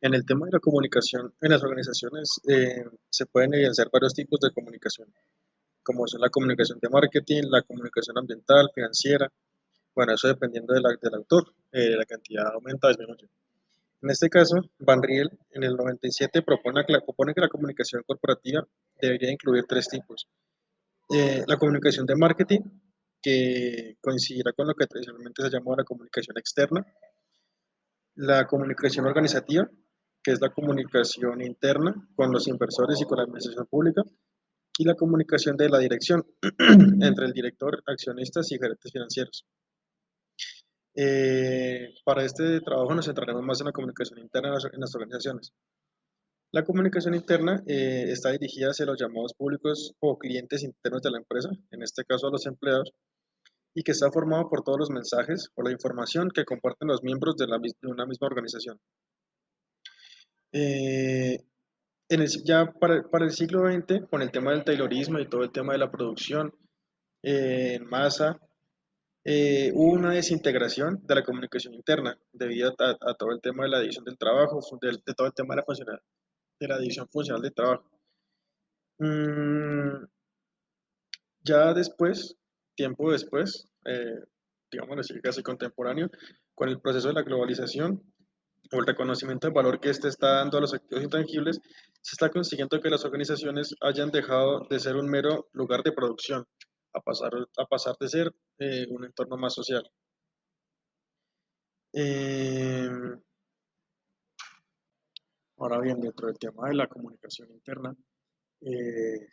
En el tema de la comunicación en las organizaciones se pueden evidenciar varios tipos de comunicación, como son la comunicación de marketing, la comunicación ambiental, financiera. Bueno, eso dependiendo del autor, la cantidad aumenta o disminuye. En este caso, Van Riel en el 97 propone que la comunicación corporativa debería incluir tres tipos. La comunicación de marketing, que coincidirá con lo que tradicionalmente se llamó la comunicación externa, la comunicación organizativa, que es la comunicación interna con los inversores y con la administración pública, y la comunicación de la dirección entre el director, accionistas y gerentes financieros. Para este trabajo nos centraremos más en la comunicación interna en las organizaciones. La comunicación interna está dirigida hacia los llamados públicos o clientes internos de la empresa, en este caso a los empleados, y que está formado por todos los mensajes o la información que comparten los miembros de una misma organización. Eh, ya para el siglo XX, con el tema del taylorismo y todo el tema de la producción en masa, hubo una desintegración de la comunicación interna debido a todo el tema de la división del trabajo, de todo el tema de de la división funcional del trabajo. Mm, ya después, tiempo después, digámoslo así, casi contemporáneo, con el proceso de la globalización o el reconocimiento del valor que éste está dando a los activos intangibles, se está consiguiendo que las organizaciones hayan dejado de ser un mero lugar de producción a pasar de ser un entorno más social. Eh, Ahora bien, dentro del tema de la comunicación interna, eh,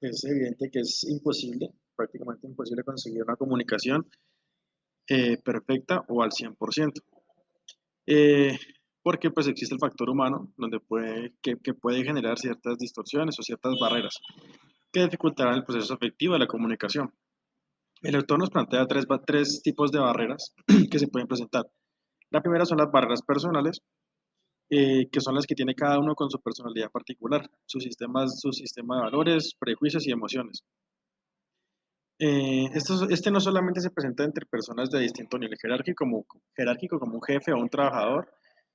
es evidente que es imposible, prácticamente imposible conseguir una comunicación perfecta o al 100%. Eh, Porque pues existe el factor humano donde que puede generar ciertas distorsiones o ciertas barreras que dificultarán el proceso efectivo de la comunicación. El autor nos plantea tres tipos de barreras que se pueden presentar. La primera son las barreras personales, que son las que tiene cada uno con su personalidad particular, su sistema de valores, prejuicios y emociones. Este no solamente se presenta entre personas de distinto nivel jerárquico como un jefe o un trabajador,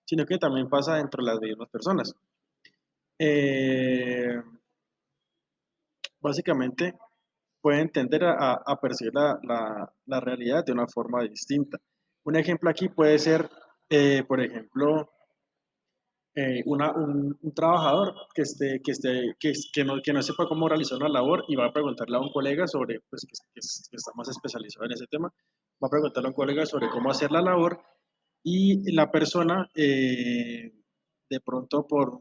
sino que también pasa dentro de las mismas personas. Eh, Básicamente pueden tender a percibir la realidad de una forma distinta. Un ejemplo aquí puede ser, por ejemplo, un trabajador que no sepa cómo realizar una labor y va a preguntarle a un colega sobre, pues, que está más especializado en ese tema, va a preguntarle a un colega sobre cómo hacer la labor y la persona, de pronto por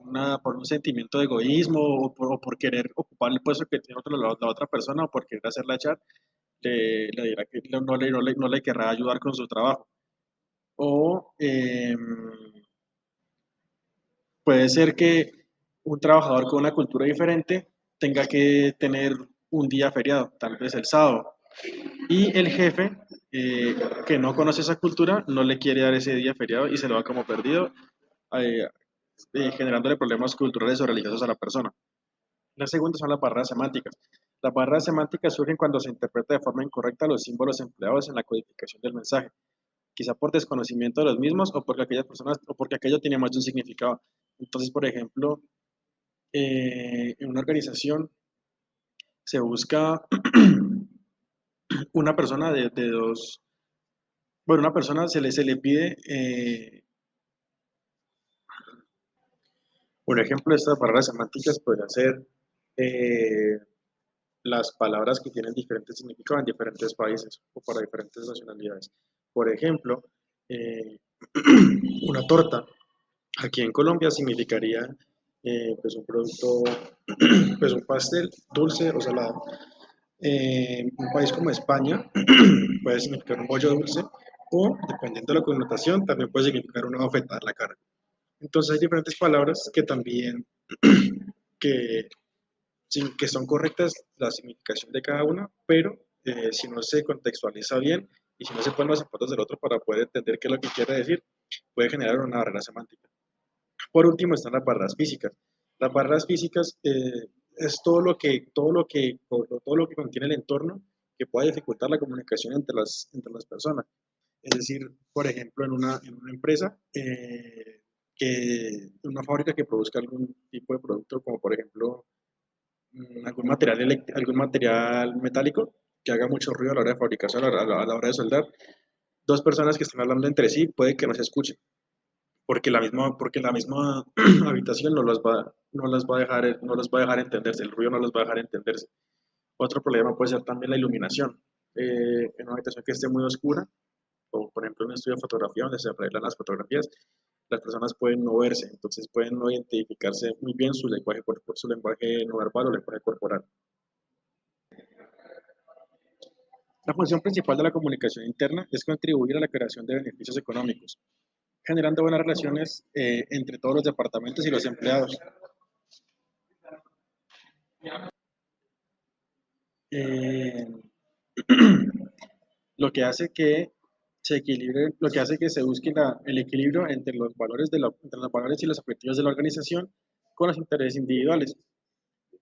un sentimiento de egoísmo o por querer ocupar el puesto que tiene la otra persona o por querer hacerla echar, le dirá que no le querrá ayudar con su trabajo. O puede ser que un trabajador con una cultura diferente tenga que tener un día feriado, tal vez el sábado, y el jefe, eh, que no conoce esa cultura, no le quiere dar ese día feriado y se lo va como perdido, eh, generándole problemas culturales o religiosos a la persona. La segunda son las barreras semánticas. Las barreras semánticas surgen cuando se interpreta de forma incorrecta los símbolos empleados en la codificación del mensaje, quizá por desconocimiento de los mismos o porque aquellas personas o porque aquello tiene más de un significado. Entonces, por ejemplo, en una organización se busca una persona de dos, bueno, una persona se le pide, un ejemplo de estas barreras semánticas podría ser eh, las palabras que tienen diferentes significados en diferentes países o para diferentes nacionalidades. Por ejemplo, eh, una torta aquí en Colombia significaría pues un producto, pues un pastel dulce o salado. Un país como España puede significar un bollo dulce o, dependiendo de la connotación, también puede significar una bofetada en la cara. Entonces hay diferentes palabras que también que, que son correctas la significación de cada una, pero si no se contextualiza bien y si no se ponen los zapatos del otro para poder entender qué es lo que quiere decir, puede generar una barrera semántica. Por último están las barreras físicas. Las barreras físicas es todo lo que contiene el entorno que pueda dificultar la comunicación entre las personas. Es decir, por ejemplo, en una empresa, una fábrica que produzca algún tipo de producto, como por ejemplo algún material metálico que haga mucho ruido a la hora de fabricarse, a la hora de soldar. Dos personas que están hablando entre sí puede que no se escuchen, porque la misma habitación no las va a dejar, no los va a dejar entenderse, el ruido no los va a dejar entenderse. Otro problema puede ser también la iluminación. En una habitación que esté muy oscura, o por ejemplo en un estudio de fotografía donde se arreglan las fotografías, las personas pueden no verse, entonces pueden no identificarse muy bien su lenguaje no verbal o lenguaje corporal. La función principal de la comunicación interna es contribuir a la creación de beneficios económicos, generando buenas relaciones entre todos los departamentos y los empleados. Eh, lo que hace que lo que hace que se busque el equilibrio entre los valores y los objetivos de la organización con los intereses individuales.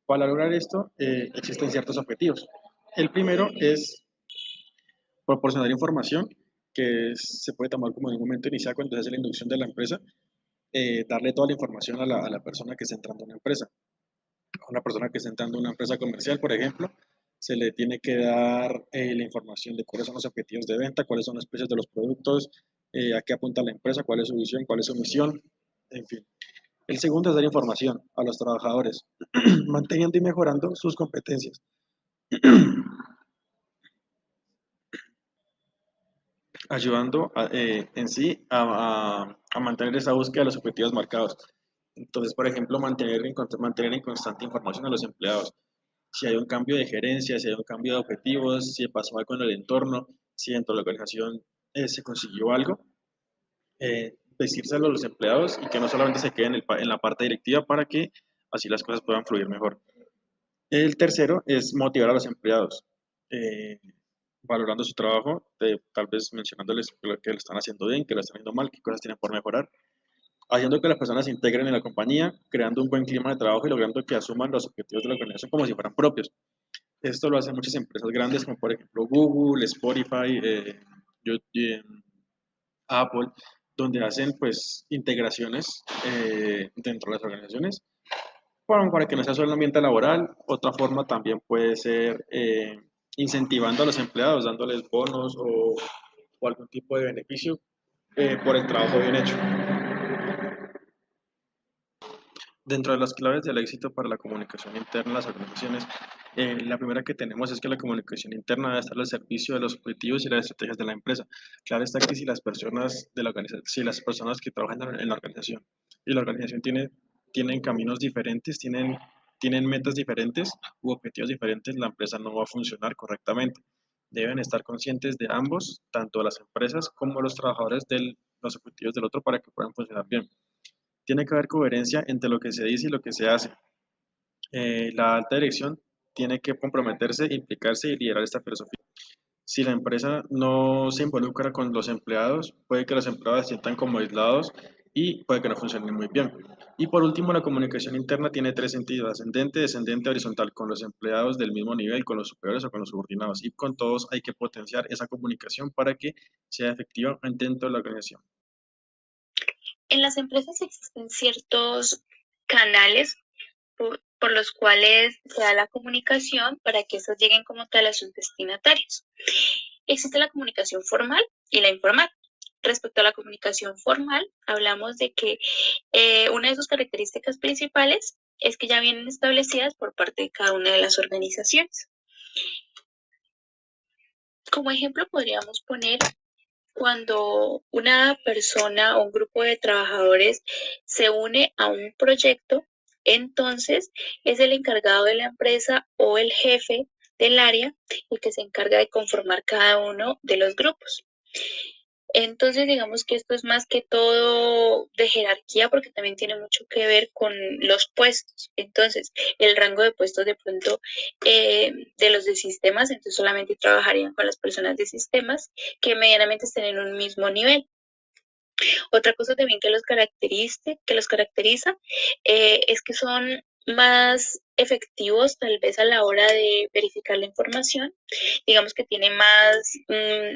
Para lograr esto, existen ciertos objetivos. El primero es proporcionar información se puede tomar como en un momento inicial cuando se hace la inducción de la empresa, darle toda la información a la persona que está entrando a una empresa. A una persona que está entrando a una empresa comercial, por ejemplo, se le tiene que dar la información de cuáles son los objetivos de venta, cuáles son los precios de los productos, a qué apunta la empresa, cuál es su visión, cuál es su misión, en fin. El segundo es dar información a los trabajadores, manteniendo y mejorando sus competencias, ayudando en sí a mantener esa búsqueda de los objetivos marcados. Entonces, por ejemplo, mantener en constante información a los empleados. Si hay un cambio de gerencia, si hay un cambio de objetivos, si pasó algo en el entorno, si dentro de la organización se consiguió algo, decírselo a los empleados y que no solamente se queden en la parte directiva para que así las cosas puedan fluir mejor. El tercero es motivar a los empleados, eh, valorando su trabajo, tal vez mencionándoles que lo están haciendo bien, que lo están haciendo mal, qué cosas tienen por mejorar, haciendo que las personas se integren en la compañía, creando un buen clima de trabajo y logrando que asuman los objetivos de la organización como si fueran propios. Esto lo hacen muchas empresas grandes como por ejemplo Google, Spotify, Apple, donde hacen pues integraciones dentro de las organizaciones para que no sea solo el ambiente laboral. Otra forma también puede ser incentivando a los empleados, dándoles bonos o algún tipo de beneficio por el trabajo bien hecho. Dentro de las claves del éxito para la comunicación interna en las organizaciones, la primera que tenemos es que la comunicación interna debe estar al servicio de los objetivos y las estrategias de la empresa. Claro está que si las personas de la organización, si las personas que trabajan en la organización y la organización tienen caminos diferentes, tienen metas diferentes u objetivos diferentes, la empresa no va a funcionar correctamente. Deben estar conscientes de ambos, tanto las empresas como los trabajadores de los objetivos del otro para que puedan funcionar bien. Tiene que haber coherencia entre lo que se dice y lo que se hace. La alta dirección tiene que comprometerse, implicarse y liderar esta filosofía. Si la empresa no se involucra con los empleados, puede que los empleados se sientan como aislados y puede que no funcionen muy bien. Y por último, la comunicación interna tiene tres sentidos: ascendente, descendente, horizontal, con los empleados del mismo nivel, con los superiores o con los subordinados. Y con todos hay que potenciar esa comunicación para que sea efectiva dentro de la organización. En las empresas existen ciertos canales por los cuales se da la comunicación para que estos lleguen como tal a sus destinatarios. Existe la comunicación formal y la informal. Respecto a la comunicación formal, hablamos de que una de sus características principales es que ya vienen establecidas por parte de cada una de las organizaciones. Como ejemplo, podríamos poner cuando una persona o un grupo de trabajadores se une a un proyecto, entonces es el encargado de la empresa o el jefe del área el que se encarga de conformar cada uno de los grupos. Entonces, digamos que esto es más que todo de jerarquía porque también tiene mucho que ver con los puestos. Entonces, el rango de puestos de pronto de los de sistemas, entonces solamente trabajarían con las personas de sistemas que medianamente estén en un mismo nivel. Otra cosa también que los caracteriza es que son más efectivos tal vez a la hora de verificar la información. Digamos que tiene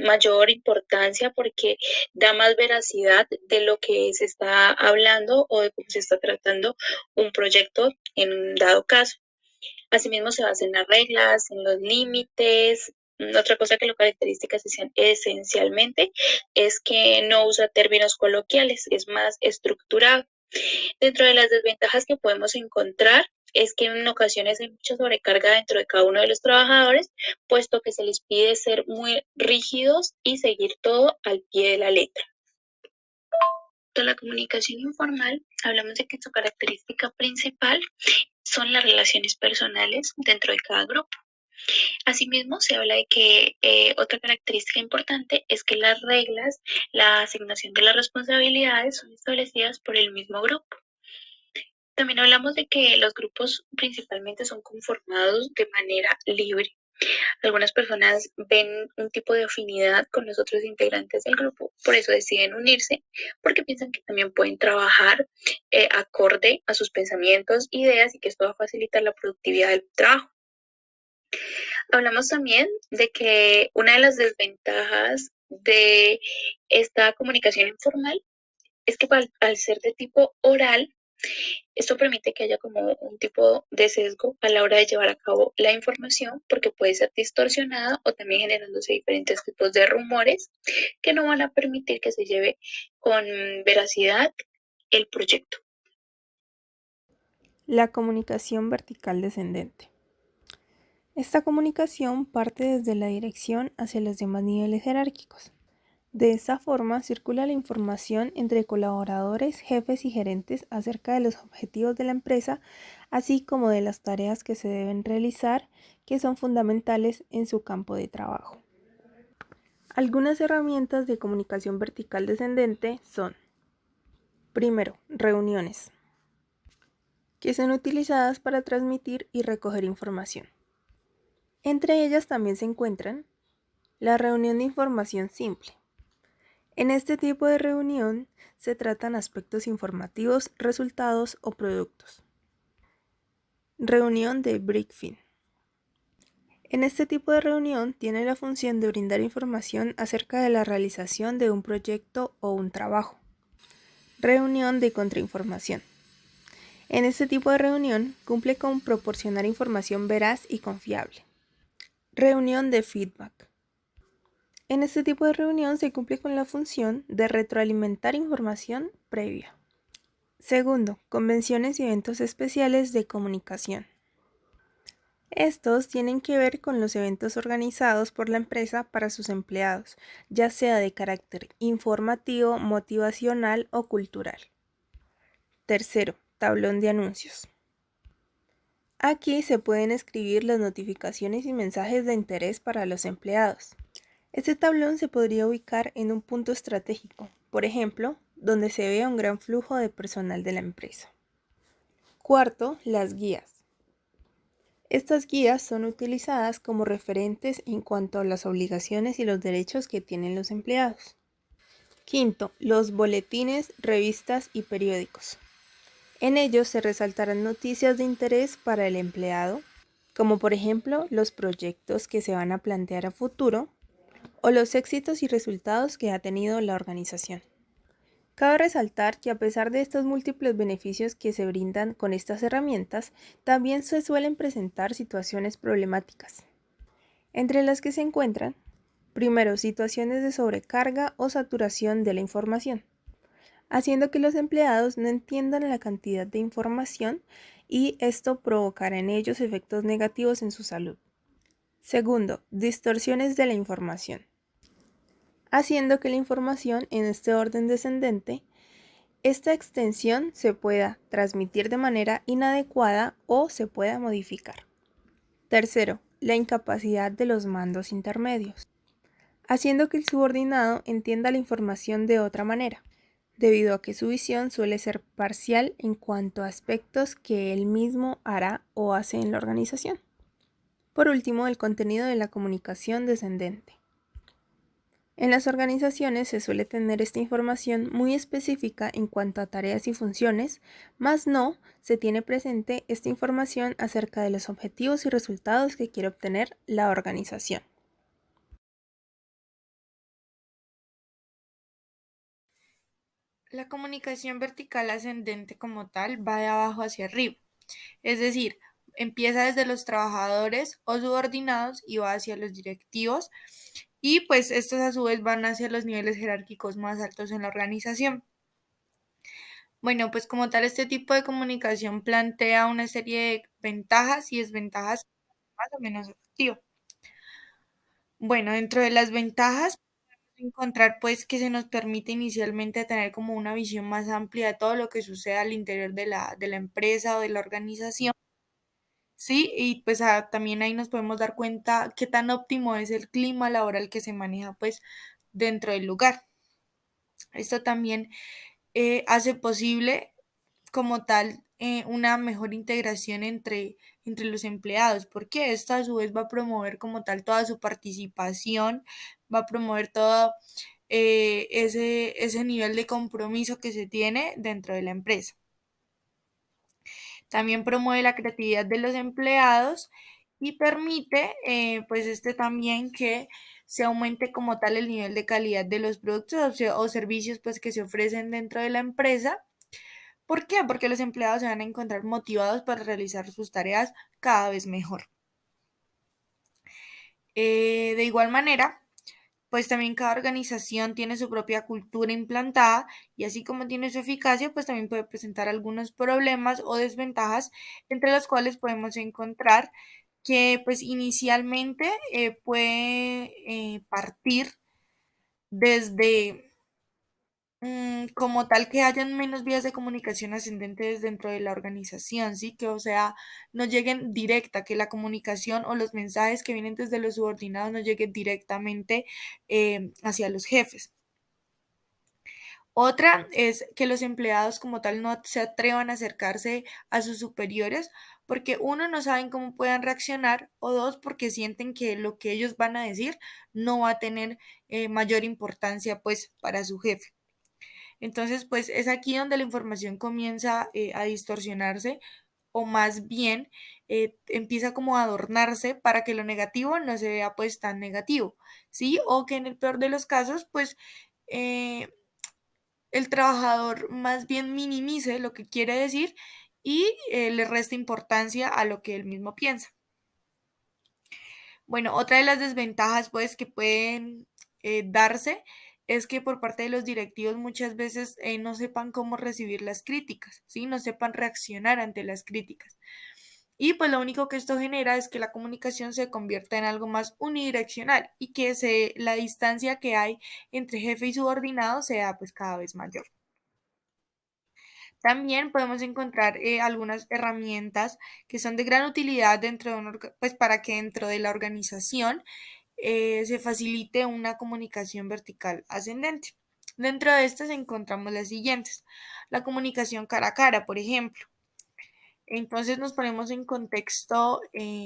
mayor importancia porque da más veracidad de lo que se está hablando o de cómo se está tratando un proyecto en un dado caso. Asimismo, se basa en las reglas, en los límites. Otra cosa que lo caracteriza esencialmente es que no usa términos coloquiales, es más estructurado. Dentro de las desventajas que podemos encontrar es que en ocasiones hay mucha sobrecarga dentro de cada uno de los trabajadores, puesto que se les pide ser muy rígidos y seguir todo al pie de la letra. De la comunicación informal, hablamos de que su característica principal son las relaciones personales dentro de cada grupo. Asimismo, se habla de que otra característica importante es que las reglas, la asignación de las responsabilidades son establecidas por el mismo grupo. También hablamos de que los grupos principalmente son conformados de manera libre. Algunas personas ven un tipo de afinidad con los otros integrantes del grupo, por eso deciden unirse, porque piensan que también pueden trabajar acorde a sus pensamientos, ideas y que esto va a facilitar la productividad del trabajo. Hablamos también de que una de las desventajas de esta comunicación informal es que al ser de tipo oral, esto permite que haya como un tipo de sesgo a la hora de llevar a cabo la información porque puede ser distorsionada o también generándose diferentes tipos de rumores que no van a permitir que se lleve con veracidad el proyecto. La comunicación vertical descendente. Esta comunicación parte desde la dirección hacia los demás niveles jerárquicos. De esta forma circula la información entre colaboradores, jefes y gerentes acerca de los objetivos de la empresa, así como de las tareas que se deben realizar, que son fundamentales en su campo de trabajo. Algunas herramientas de comunicación vertical descendente son: primero, reuniones, que son utilizadas para transmitir y recoger información. Entre ellas también se encuentran la reunión de información simple. En este tipo de reunión se tratan aspectos informativos, resultados o productos. Reunión de briefing. En este tipo de reunión tiene la función de brindar información acerca de la realización de un proyecto o un trabajo. Reunión de contrainformación. En este tipo de reunión cumple con proporcionar información veraz y confiable. Reunión de feedback. En este tipo de reunión se cumple con la función de retroalimentar información previa. Segundo, convenciones y eventos especiales de comunicación. Estos tienen que ver con los eventos organizados por la empresa para sus empleados, ya sea de carácter informativo, motivacional o cultural. Tercero, tablón de anuncios. Aquí se pueden escribir las notificaciones y mensajes de interés para los empleados. Este tablón se podría ubicar en un punto estratégico, por ejemplo, donde se vea un gran flujo de personal de la empresa. Cuarto, las guías. Estas guías son utilizadas como referentes en cuanto a las obligaciones y los derechos que tienen los empleados. Quinto, los boletines, revistas y periódicos. En ellos se resaltarán noticias de interés para el empleado, como por ejemplo los proyectos que se van a plantear a futuro o los éxitos y resultados que ha tenido la organización. Cabe resaltar que a pesar de estos múltiples beneficios que se brindan con estas herramientas, también se suelen presentar situaciones problemáticas, entre las que se encuentran, primero, situaciones de sobrecarga o saturación de la información, haciendo que los empleados no entiendan la cantidad de información y esto provocará en ellos efectos negativos en su salud. Segundo, distorsiones de la información, haciendo que la información en este orden descendente, esta extensión se pueda transmitir de manera inadecuada o se pueda modificar. Tercero, la incapacidad de los mandos intermedios, haciendo que el subordinado entienda la información de otra manera, debido a que su visión suele ser parcial en cuanto a aspectos que él mismo hará o hace en la organización. Por último, el contenido de la comunicación descendente. En las organizaciones se suele tener esta información muy específica en cuanto a tareas y funciones, más no se tiene presente esta información acerca de los objetivos y resultados que quiere obtener la organización. La comunicación vertical ascendente como tal va de abajo hacia arriba, es decir, empieza desde los trabajadores o subordinados y va hacia los directivos y pues estos a su vez van hacia los niveles jerárquicos más altos en la organización. Bueno, pues como tal este tipo de comunicación plantea una serie de ventajas y desventajas más o menos efectivo. Bueno, dentro de las ventajas encontrar pues que se nos permite inicialmente tener como una visión más amplia de todo lo que sucede al interior de la empresa o de la organización, ¿sí? Y pues también ahí nos podemos dar cuenta qué tan óptimo es el clima laboral que se maneja pues dentro del lugar. Esto también hace posible como tal una mejor integración entre los empleados, porque esto a su vez va a promover como tal toda su participación, va a promover todo ese nivel de compromiso que se tiene dentro de la empresa. También promueve la creatividad de los empleados y permite, pues también que se aumente como tal el nivel de calidad de los productos o servicios pues que se ofrecen dentro de la empresa. ¿Por qué? Porque los empleados se van a encontrar motivados para realizar sus tareas cada vez mejor. De igual manera, pues también cada organización tiene su propia cultura implantada y así como tiene su eficacia, pues también puede presentar algunos problemas o desventajas entre los cuales podemos encontrar que pues inicialmente puede partir desde como tal que hayan menos vías de comunicación ascendentes dentro de la organización, ¿sí? Que o sea, no lleguen directa, que la comunicación o los mensajes que vienen desde los subordinados no lleguen directamente hacia los jefes. Otra es que los empleados como tal no se atrevan a acercarse a sus superiores porque uno, no saben cómo puedan reaccionar o dos, porque sienten que lo que ellos van a decir no va a tener mayor importancia pues para su jefe. Entonces, pues es aquí donde la información comienza a distorsionarse o más bien empieza como a adornarse para que lo negativo no se vea pues tan negativo, ¿sí? O que en el peor de los casos, pues eh, el trabajador más bien minimice lo que quiere decir y le resta importancia a lo que él mismo piensa. Bueno, otra de las desventajas pues que pueden darse es que por parte de los directivos muchas veces no sepan cómo recibir las críticas, ¿sí? No sepan reaccionar ante las críticas. Y pues lo único que esto genera es que la comunicación se convierta en algo más unidireccional y que la distancia que hay entre jefe y subordinado sea pues cada vez mayor. También podemos encontrar algunas herramientas que son de gran utilidad dentro de pues para que dentro de la organización se facilite una comunicación vertical ascendente. Dentro de estas encontramos las siguientes. La comunicación cara a cara, por ejemplo. Entonces nos ponemos en contexto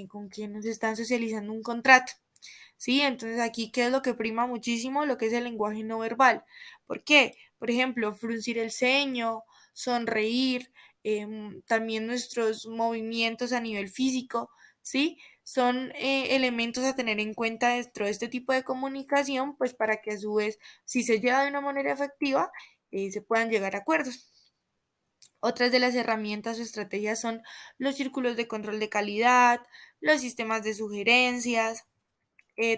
con quien nos están socializando un contrato. ¿Sí? Entonces aquí, ¿qué es lo que prima muchísimo? Lo que es el lenguaje no verbal. ¿Por qué? Por ejemplo, fruncir el ceño, sonreír, también nuestros movimientos a nivel físico, ¿sí? Son elementos a tener en cuenta dentro de este tipo de comunicación, pues para que a su vez, si se lleva de una manera efectiva, se puedan llegar a acuerdos. Otras de las herramientas o estrategias son los círculos de control de calidad, los sistemas de sugerencias,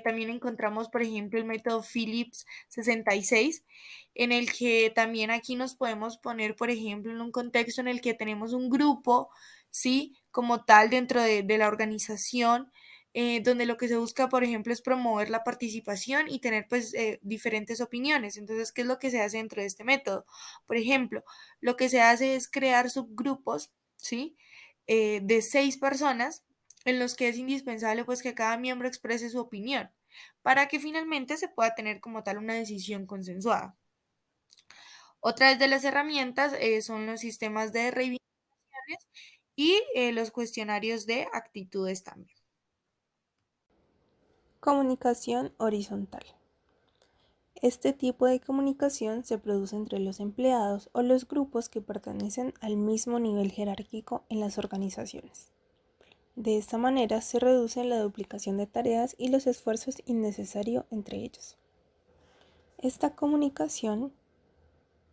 también encontramos, por ejemplo, el método Phillips 66, en el que también aquí nos podemos poner, por ejemplo, en un contexto en el que tenemos un grupo, ¿sí? Como tal, dentro de la organización, donde lo que se busca, por ejemplo, es promover la participación y tener, pues, diferentes opiniones. Entonces, ¿qué es lo que se hace dentro de este método? Por ejemplo, lo que se hace es crear subgrupos, ¿sí? De 6 personas en los que es indispensable pues que cada miembro exprese su opinión para que finalmente se pueda tener como tal una decisión consensuada. Otras de las herramientas son los sistemas de reivindicaciones y los cuestionarios de actitudes también. Comunicación horizontal. Este tipo de comunicación se produce entre los empleados o los grupos que pertenecen al mismo nivel jerárquico en las organizaciones. De esta manera se reduce la duplicación de tareas y los esfuerzos innecesarios entre ellos. Esta comunicación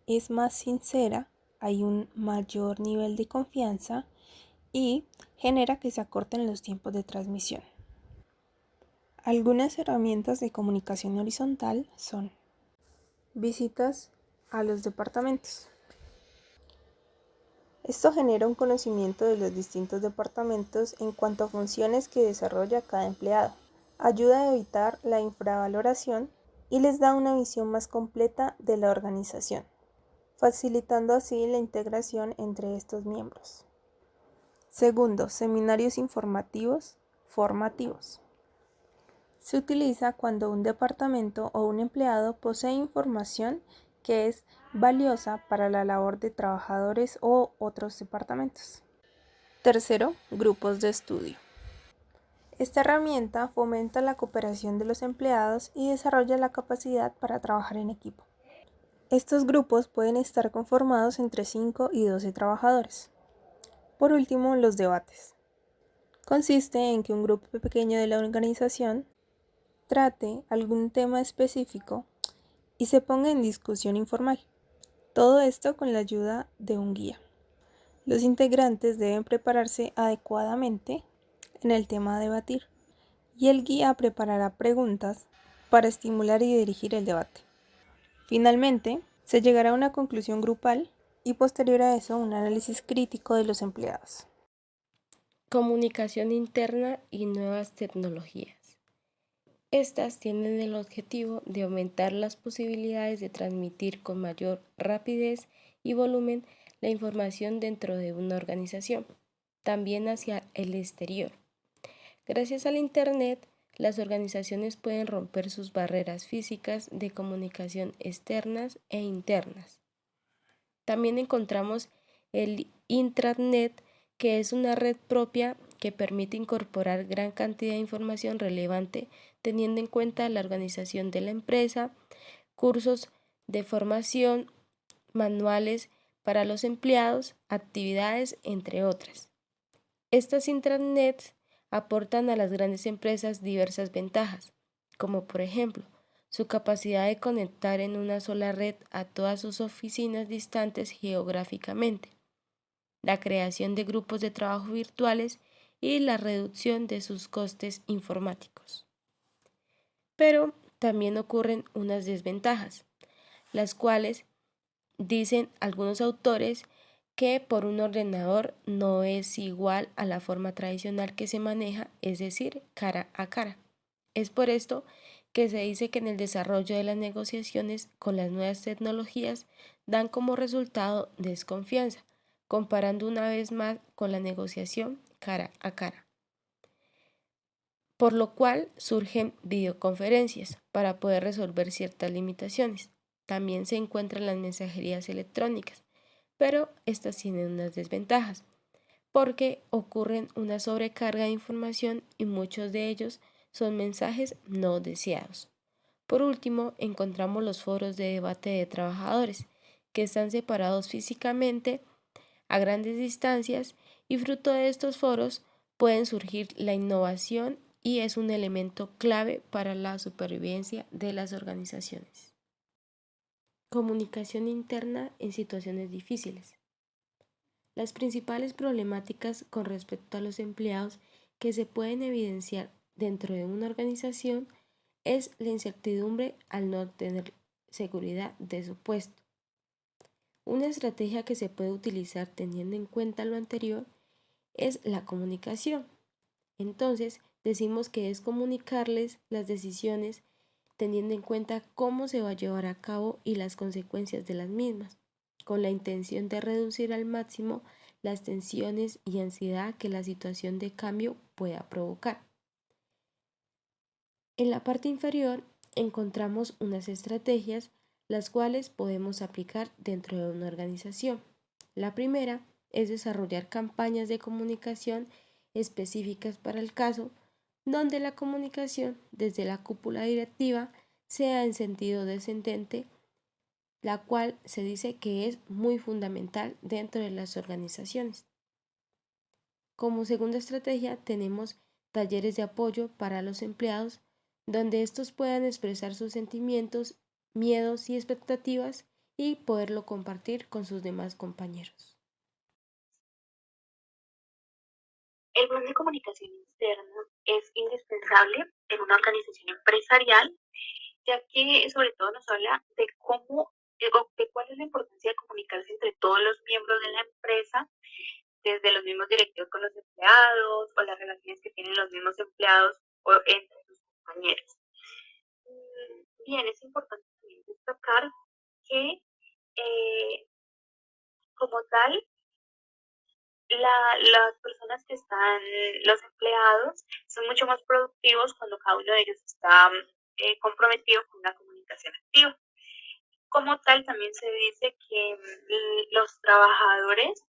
es más sincera, hay un mayor nivel de confianza y genera que se acorten los tiempos de transmisión. Algunas herramientas de comunicación horizontal son visitas a los departamentos. Esto genera un conocimiento de los distintos departamentos en cuanto a funciones que desarrolla cada empleado. Ayuda a evitar la infravaloración y les da una visión más completa de la organización, facilitando así la integración entre estos miembros. Segundo, seminarios informativos formativos. Se utiliza cuando un departamento o un empleado posee información que es valiosa para la labor de trabajadores o otros departamentos. Tercero, grupos de estudio. Esta herramienta fomenta la cooperación de los empleados y desarrolla la capacidad para trabajar en equipo. Estos grupos pueden estar conformados entre 5 y 12 trabajadores. Por último, los debates. Consiste en que un grupo pequeño de la organización trate algún tema específico y se ponga en discusión informal. Todo esto con la ayuda de un guía. Los integrantes deben prepararse adecuadamente en el tema a debatir y el guía preparará preguntas para estimular y dirigir el debate. Finalmente, se llegará a una conclusión grupal y posterior a eso un análisis crítico de los empleados. Comunicación interna y nuevas tecnologías. Estas tienen el objetivo de aumentar las posibilidades de transmitir con mayor rapidez y volumen la información dentro de una organización, también hacia el exterior. Gracias al Internet, las organizaciones pueden romper sus barreras físicas de comunicación externas e internas. También encontramos el intranet, que es una red propia que permite incorporar gran cantidad de información relevante teniendo en cuenta la organización de la empresa, cursos de formación, manuales para los empleados, actividades, entre otras. Estas intranets aportan a las grandes empresas diversas ventajas, como por ejemplo, su capacidad de conectar en una sola red a todas sus oficinas distantes geográficamente, la creación de grupos de trabajo virtuales y la reducción de sus costes informáticos. Pero también ocurren unas desventajas, las cuales dicen algunos autores que por un ordenador no es igual a la forma tradicional que se maneja, es decir, cara a cara. Es por esto que se dice que en el desarrollo de las negociaciones con las nuevas tecnologías dan como resultado desconfianza, comparando una vez más con la negociación cara a cara. Por lo cual surgen videoconferencias para poder resolver ciertas limitaciones. También se encuentran las mensajerías electrónicas, pero estas tienen unas desventajas, porque ocurren una sobrecarga de información y muchos de ellos son mensajes no deseados. Por último, encontramos los foros de debate de trabajadores, que están separados físicamente a grandes distancias y fruto de estos foros pueden surgir la innovación y es un elemento clave para la supervivencia de las organizaciones. Comunicación interna en situaciones difíciles. Las principales problemáticas con respecto a los empleados que se pueden evidenciar dentro de una organización es la incertidumbre al no tener seguridad de su puesto. Una estrategia que se puede utilizar teniendo en cuenta lo anterior es la comunicación. Entonces, decimos que es comunicarles las decisiones teniendo en cuenta cómo se va a llevar a cabo y las consecuencias de las mismas, con la intención de reducir al máximo las tensiones y ansiedad que la situación de cambio pueda provocar. En la parte inferior encontramos unas estrategias las cuales podemos aplicar dentro de una organización. La primera es desarrollar campañas de comunicación específicas para el caso, donde la comunicación desde la cúpula directiva sea en sentido descendente, la cual se dice que es muy fundamental dentro de las organizaciones. Como segunda estrategia tenemos talleres de apoyo para los empleados donde estos puedan expresar sus sentimientos, miedos y expectativas y poderlo compartir con sus demás compañeros. El plan de comunicación interna es indispensable en una organización empresarial, ya que sobre todo nos habla de cómo, de cuál es la importancia de comunicarse entre todos los miembros de la empresa, desde los mismos directivos con los empleados o las relaciones que tienen los mismos empleados o entre sus compañeros. Bien, es importante también destacar que como tal, las personas que están, los empleados, son mucho más productivos cuando cada uno de ellos está comprometido con una comunicación activa. Como tal, también se dice que los trabajadores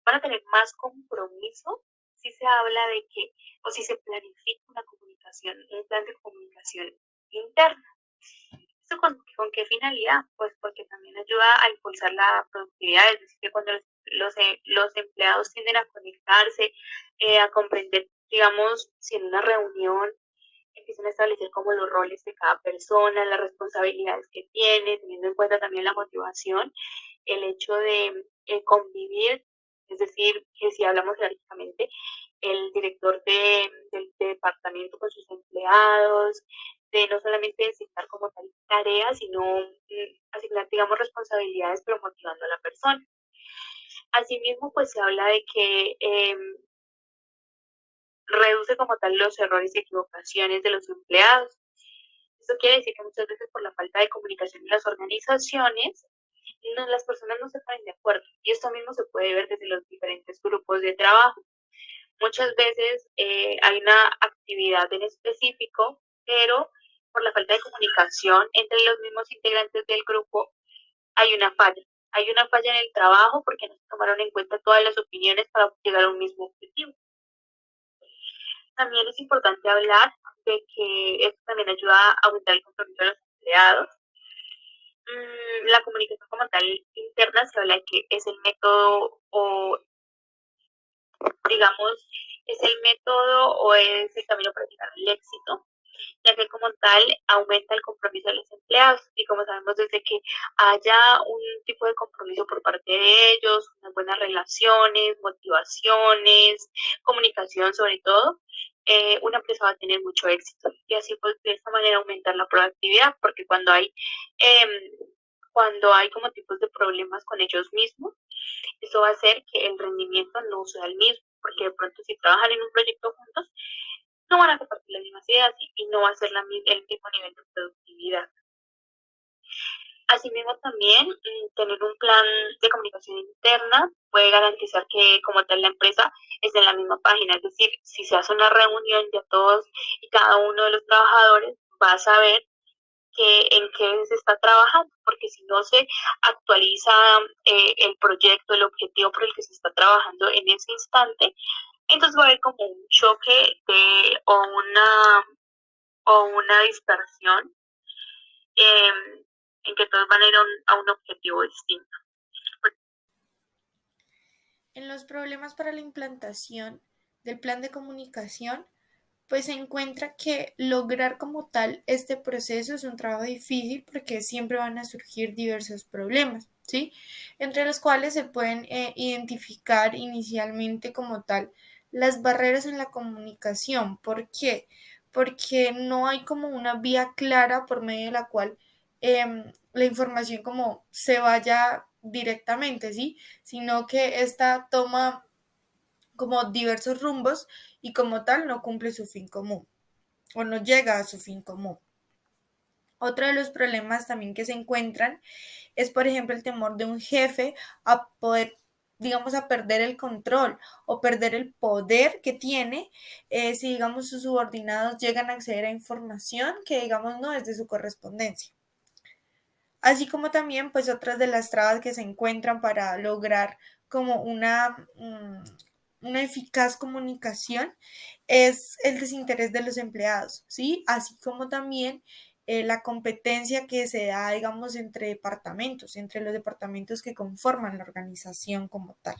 van a tener más compromiso si se habla de que, o si se planifica una comunicación, un plan de comunicación interna. ¿Esto con qué finalidad? Pues porque también ayuda a impulsar la productividad, es decir, que cuando los empleados tienden a conectarse, a comprender, digamos, si en una reunión empiezan a establecer como los roles de cada persona, las responsabilidades que tiene, teniendo en cuenta también la motivación, el hecho de convivir, es decir, que si hablamos jerárquicamente, el director del departamento con sus empleados, de no solamente designar como tal tareas, sino asignar, digamos, responsabilidades, pero motivando a la persona. Asimismo, pues se habla de que reduce como tal los errores y equivocaciones de los empleados. Esto quiere decir que muchas veces por la falta de comunicación en las organizaciones, no, las personas no se ponen de acuerdo. Y esto mismo se puede ver desde los diferentes grupos de trabajo. Muchas veces hay una actividad en específico, pero por la falta de comunicación entre los mismos integrantes del grupo hay una falla. Hay una falla en el trabajo porque no se tomaron en cuenta todas las opiniones para llegar a un mismo objetivo. También es importante hablar de que esto también ayuda a aumentar el compromiso de los empleados. La comunicación como tal interna se habla de que es el método o, digamos, es el método o es el camino para llegar al éxito, ya que como tal aumenta el compromiso de los empleados y como sabemos desde que haya un tipo de compromiso por parte de ellos, unas buenas relaciones, motivaciones, comunicación sobre todo, una empresa va a tener mucho éxito y así pues de esta manera aumentar la productividad porque eh, cuando hay como tipos de problemas con ellos mismos, eso va a hacer que el rendimiento no sea el mismo, porque de pronto si trabajan en un proyecto juntos, no van a compartir las mismas ideas y no va a ser el mismo nivel de productividad. Asimismo, también tener un plan de comunicación interna puede garantizar que como tal la empresa esté en la misma página, es decir, si se hace una reunión de todos y cada uno de los trabajadores va a saber en qué se está trabajando, porque si no se actualiza el proyecto, el objetivo por el que se está trabajando en ese instante, entonces va a haber como un choque o una dispersión eh, en que todos van a ir a un objetivo distinto. En los problemas para la implantación del plan de comunicación, pues se encuentra que lograr como tal este proceso es un trabajo difícil porque siempre van a surgir diversos problemas, ¿sí? Entre los cuales se pueden identificar inicialmente como tal las barreras en la comunicación. ¿Por qué? Porque no hay como una vía clara por medio de la cual la información como se vaya directamente, ¿sí? Sino que esta toma como diversos rumbos y como tal no cumple su fin común o no llega a su fin común. Otro de los problemas también que se encuentran es, por ejemplo, el temor de un jefe a poder, digamos, a perder el control o perder el poder que tiene si, digamos, sus subordinados llegan a acceder a información que, digamos, no es de su correspondencia. Así como también, pues, otras de las trabas que se encuentran para lograr como una eficaz comunicación es el desinterés de los empleados, ¿sí? Así como también la competencia que se da, digamos, entre departamentos, entre los departamentos que conforman la organización como tal.